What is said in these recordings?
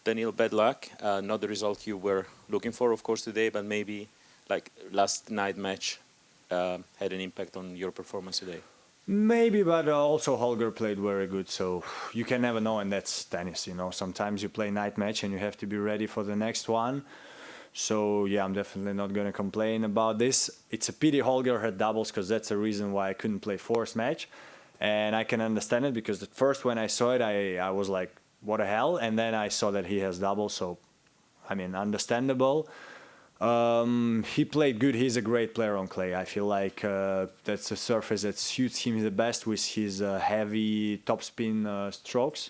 Daniil, bad luck. Not the result you were looking for, of course, today, but maybe like last night match had an impact on your performance today. Maybe, but also Holger played very good, so you can never know, and that's tennis, you know. Sometimes you play night match and you have to be ready for the next one. So yeah, I'm definitely not going to complain about this. It's a pity Holger had doubles, because that's the reason why I couldn't play fourth match. And I can understand it, because at first when I saw it, I was like, what the hell? And then I saw that he has doubles, so I mean, understandable. He played good. He's a great player on clay. I feel like that's a surface that suits him the best with his heavy topspin strokes.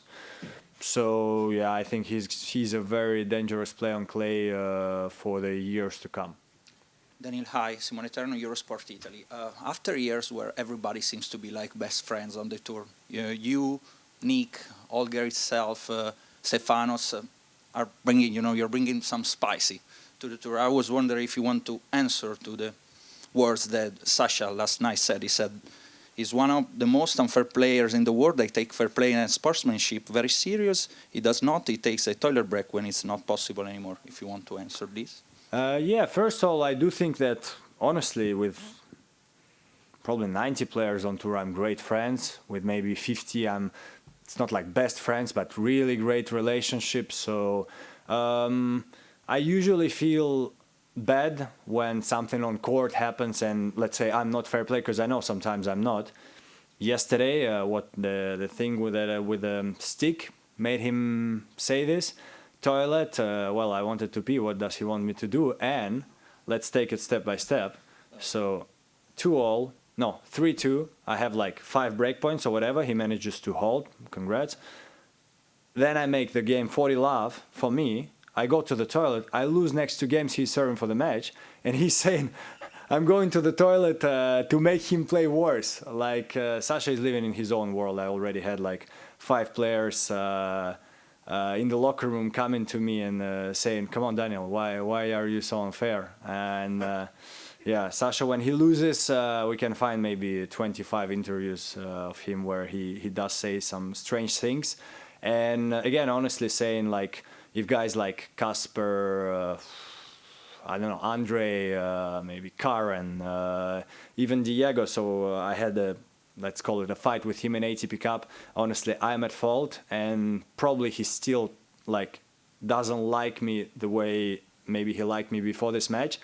So yeah, I think he's a very dangerous player on clay for the years to come. Daniil, hi, Simone Terno, Eurosport Italy. After years where everybody seems to be like best friends on the tour, you Nick, Holger itself, Stefanos are bringing, you're bringing some spicy to the tour. I was wondering if you want to answer to the words that Sasha last night said. He said he's one of the most unfair players in the world. They take fair play and sportsmanship very serious. He does not. He takes a toilet break when it's not possible anymore. If you want to answer this. Yeah, first of all, I do think that, honestly, with probably 90 players on tour, I'm great friends. With maybe 50, it's not like best friends, but really great relationships. So I usually feel bad when something on court happens and, let's say, I'm not fair play, because I know sometimes I'm not. Yesterday, what the thing with the stick made him say this. Toilet, well, I wanted to pee, what does he want me to do? And let's take it step by step. So 2-all, no, 3-2, I have like 5 break points or whatever, he manages to hold, congrats. Then I make the game 40-love for me, I go to the toilet, I lose next 2 games, he's serving for the match, and he's saying, I'm going to the toilet to make him play worse. Like, Sasha is living in his own world. I already had like 5 players in the locker room coming to me and saying, come on, Daniil, why are you so unfair? And yeah, Sasha, when he loses, we can find maybe 25 interviews of him where he does say some strange things. And again, honestly saying, like, if guys like Casper, I don't know, Andre, maybe Karen, even Diego, so I had a, let's call it a fight with him in ATP Cup. Honestly, I'm at fault, and probably he still like doesn't like me the way maybe he liked me before this match.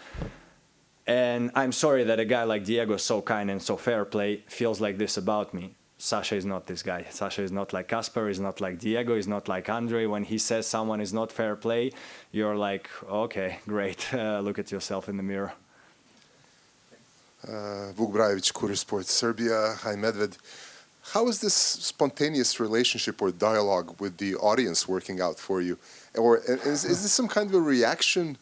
And I'm sorry that a guy like Diego, so kind and so fair play, feels like this about me. Sasha is not this guy. Sasha is not like Casper, is not like Diego, is not like Andre. When he says someone is not fair play, you're like, okay, great, look at yourself in the mirror. Vuk Brajević, Courier Sports Serbia. Hi, Medved. How is this spontaneous relationship or dialogue with the audience working out for you? Or is this some kind of a reaction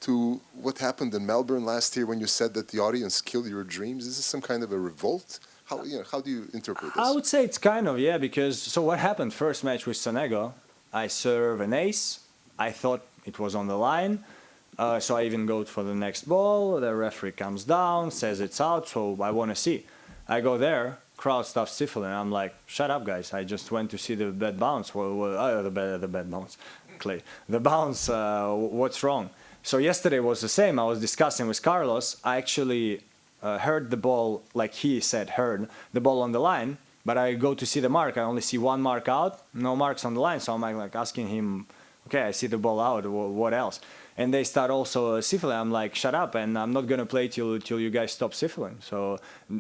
to what happened in Melbourne last year when you said that the audience killed your dreams? Is this some kind of a revolt? How do you interpret this? I would say it's kind of, yeah, because, so what happened first match with Sonego, I serve an ace, I thought it was on the line, so I even go for the next ball, the referee comes down, says it's out, so I want to see. I go there, crowd starts stifling, I'm like, shut up guys, I just went to see the bad bounce, the bad bounce, clay, the bounce, what's wrong? So yesterday was the same, I was discussing with Carlos, I actually heard the ball, like he said, heard the ball on the line, but I go to see the mark, I only see 1 mark out, no marks on the line, so I'm like asking him, okay, I see the ball out, what else? And they start also sifling, I'm like, shut up, and I'm not going to play till you guys stop sifling. So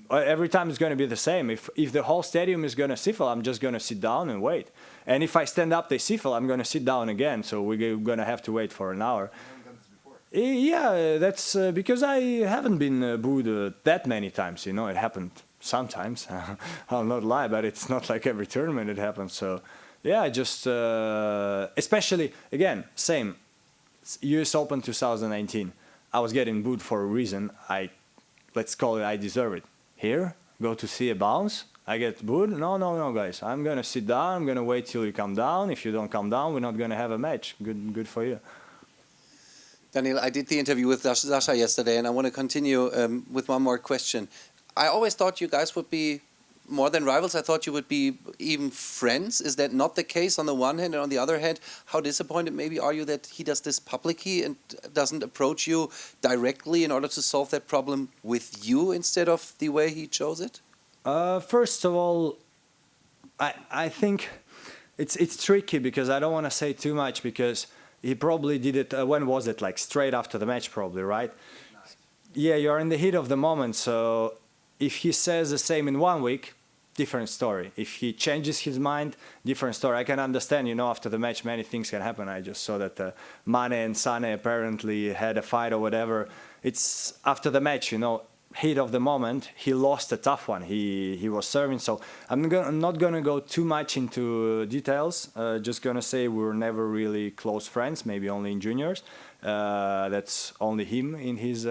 every time it's going to be the same. If the whole stadium is going to siffle, I'm just going to sit down and wait. And if I stand up, they siffle, I'm going to sit down again, so we're going to have to wait for an hour. Yeah, that's because I haven't been booed that many times, you know, it happened sometimes, I'll not lie, but it's not like every tournament it happens, so yeah, I just, especially, again, same, US Open 2019, I was getting booed for a reason, let's call it I deserve it. Here, go to see a bounce, I get booed, no guys, I'm gonna sit down, I'm gonna wait till you come down, if you don't come down, we're not gonna have a match, good for you. Daniil, I did the interview with Sasha yesterday, and I want to continue with one more question. I always thought you guys would be more than rivals. I thought you would be even friends. Is that not the case on the one hand? And on the other hand, how disappointed maybe are you that he does this publicly and doesn't approach you directly in order to solve that problem with you instead of the way he chose it? First of all, I think it's tricky because I don't want to say too much because he probably did it, when was it? Like straight after the match probably, right? Yeah, you're in the heat of the moment, so if he says the same in 1 week, different story. If he changes his mind, different story. I can understand, after the match, many things can happen. I just saw that Mane and Sane apparently had a fight or whatever. It's after the match, heat of the moment. He lost a tough one. He was serving. So I'm not going to go too much into details. Just going to say we were never really close friends, maybe only in juniors. That's only him in his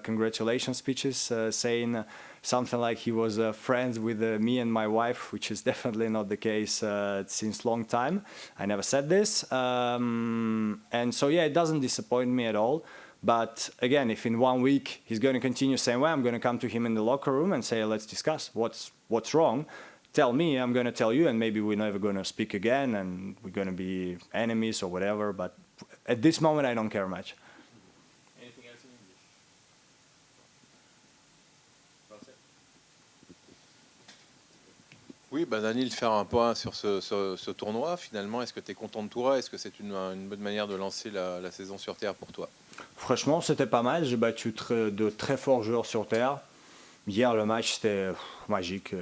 congratulations speeches saying something like he was friends with me and my wife, which is definitely not the case since long time. I never said this. And so, yeah, it doesn't disappoint me at all. But again, if in 1 week he's going to continue the same way, I'm going to come to him in the locker room and say, let's discuss what's wrong. Tell me, I'm going to tell you, and maybe we're never going to speak again and we're going to be enemies or whatever. But at this moment, I don't care much. Anything else in English? Français? Oui, Daniil, faire un point sur ce tournoi. Finalement, est-ce que tu es content de toi? Est-ce que c'est une bonne manière de lancer la saison sur Terre pour toi? Franchement, c'était pas mal. J'ai battu de très forts joueurs sur Terre. Hier, le match, c'était magique.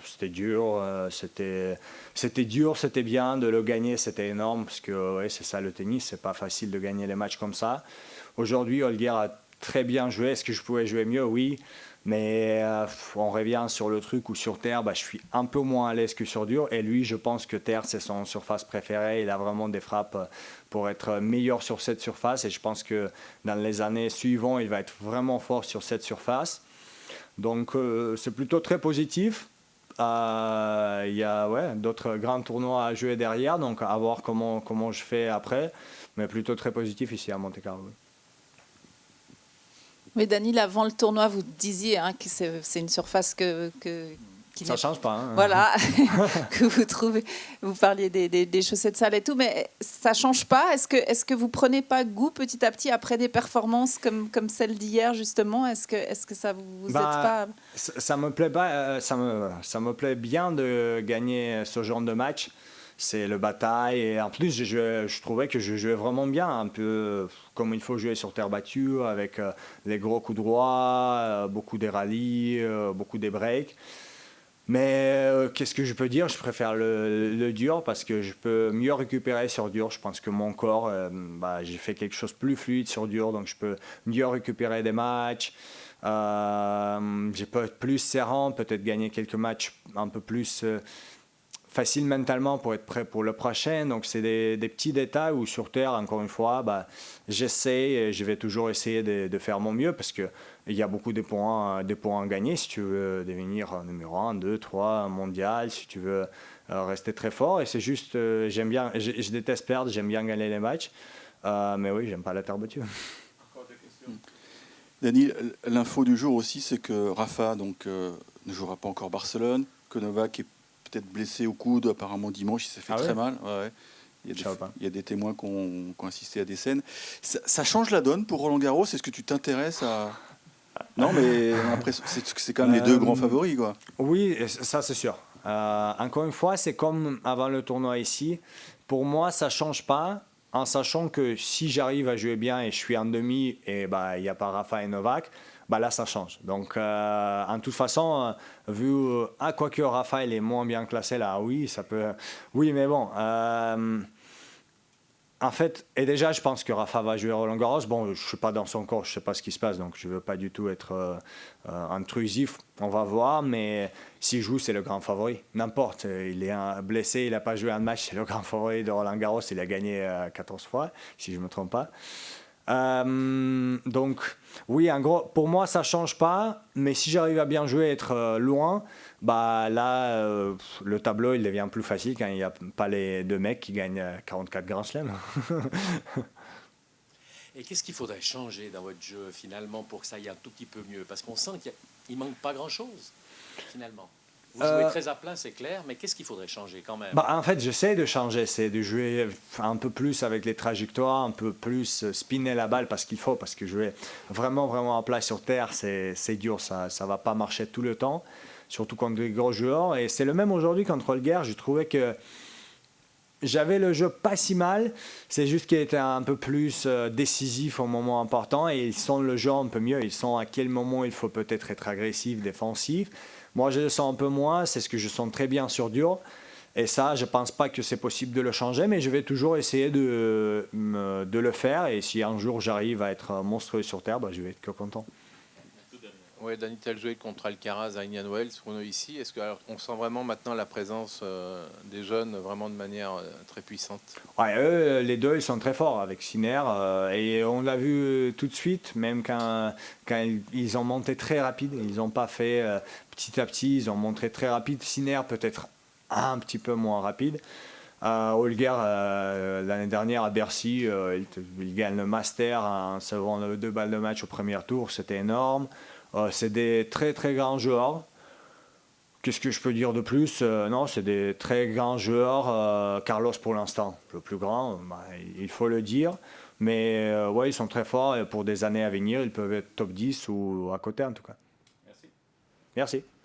C'était dur. C'était dur, c'était bien. De le gagner, c'était énorme. Parce que ouais, c'est ça le tennis. C'est pas facile de gagner les matchs comme ça. Aujourd'hui, Holger a très bien joué. Est-ce que je pouvais jouer mieux? Oui. Mais on revient sur le truc où sur terre, je suis un peu moins à l'aise que sur dur. Et lui, je pense que terre, c'est son surface préférée. Il a vraiment des frappes pour être meilleur sur cette surface. Et je pense que dans les années suivantes, il va être vraiment fort sur cette surface. Donc, c'est plutôt très positif. Il y a d'autres grands tournois à jouer derrière. Donc, à voir comment je fais après. Mais plutôt très positif ici à Monte-Carlo. Mais Daniil, avant le tournoi, vous disiez que c'est une surface qui ça ne change pas. Voilà, que vous trouvez. Vous parliez des chaussettes sales et tout, mais ça ne change pas. Est-ce que vous ne prenez pas goût petit à petit après des performances comme celle d'hier, justement? Est-ce que ça vous aide pas? Ça me plaît pas. Ça me plaît bien de gagner ce genre de match. C'est le bataille. Et en plus, je trouvais que je jouais vraiment bien, un peu comme il faut jouer sur terre battue, avec les gros coups droits, beaucoup des rallyes, beaucoup des breaks. Mais qu'est-ce que je peux dire? Je préfère le dur parce que je peux mieux récupérer sur dur. Je pense que mon corps, j'ai fait quelque chose de plus fluide sur dur, donc je peux mieux récupérer des matchs. Je peux être plus serrant, peut-être gagner quelques matchs un peu plus facile mentalement pour être prêt pour le prochain. Donc, c'est des petits détails où sur terre, encore une fois, j'essaie et je vais toujours essayer de faire mon mieux parce qu'il y a beaucoup de points à gagner si tu veux devenir numéro 1, 2, 3 mondial, si tu veux rester très fort. Et c'est juste, j'aime bien, je déteste perdre, j'aime bien gagner les matchs. Mais oui, j'aime pas la terre battue. Encore des questions? Daniil, l'info du jour aussi, c'est que Rafa ne jouera pas encore Barcelone, que Novak est peut-être blessé au coude, apparemment dimanche, il s'est fait très mal. Ouais. Il y a des témoins qui ont assisté à des scènes. Ça change la donne pour Roland Garros? Est-ce que tu t'intéresses à... Non, mais après, c'est quand même les deux grands favoris, quoi. Oui, ça c'est sûr. Encore une fois, c'est comme avant le tournoi ici. Pour moi, ça ne change pas, en sachant que si j'arrive à jouer bien et je suis en demi, et il n'y a pas Rafa et Novak, là, ça change. Donc, en toute façon, vu quoique Rafa il est moins bien classé, là, oui, ça peut... Oui, mais bon... en fait, et déjà, je pense que Rafa va jouer Roland Garros. Bon, je ne suis pas dans son corps, je ne sais pas ce qui se passe, donc je ne veux pas du tout être intrusif. On va voir, mais s'il joue, c'est le grand favori. N'importe, il est blessé, il n'a pas joué un match, c'est le grand favori de Roland Garros. Il a gagné 14 fois, si je ne me trompe pas. Donc, oui, en gros, pour moi, ça ne change pas. Mais si j'arrive à bien jouer, être loin, là, le tableau, il devient plus facile quand il n'y a pas les deux mecs qui gagnent 44 Grand Chelem. Et qu'est-ce qu'il faudrait changer dans votre jeu, finalement, pour que ça aille un tout petit peu mieux? Parce qu'on sent qu'il ne manque pas grand-chose, finalement. Vous jouez très à plat, c'est clair, mais qu'est-ce qu'il faudrait changer quand même? En fait, j'essaie de changer, c'est de jouer un peu plus avec les trajectoires, un peu plus spinner la balle parce que jouer vraiment à plat sur terre, c'est dur, ça va pas marcher tout le temps, surtout contre des gros joueurs. Et c'est le même aujourd'hui contre Holger, je trouvais que j'avais le jeu pas si mal, c'est juste qu'il était un peu plus décisif au moment important et ils sentent le jeu un peu mieux, ils sentent à quel moment il faut peut-être être agressif, défensif. Moi, je le sens un peu moins, c'est ce que je sens très bien sur dur. Et ça, je ne pense pas que c'est possible de le changer, mais je vais toujours essayer de le faire. Et si un jour j'arrive à être monstrueux sur terre, je vais être que content. Oui, Daniil, tu as joué contre Alcaraz à Indian Wells, Rune ici. Est-ce qu'on sent vraiment maintenant la présence des jeunes vraiment de manière très puissante? Ouais, eux, les deux, ils sont très forts avec Sinner. Et on l'a vu tout de suite, même quand ils ont monté très rapide. Ils n'ont pas fait petit à petit, ils ont montré très rapide. Sinner peut-être un petit peu moins rapide. Holger, l'année dernière à Bercy, il gagne le Master en servant 2 balles de match au premier tour. C'était énorme. C'est des très très grands joueurs. Qu'est-ce que je peux dire de plus? Non, c'est des très grands joueurs. Carlos pour l'instant, le plus grand, il faut le dire. Mais ouais, ils sont très forts et pour des années à venir, ils peuvent être top 10 ou à côté en tout cas. Merci. Merci.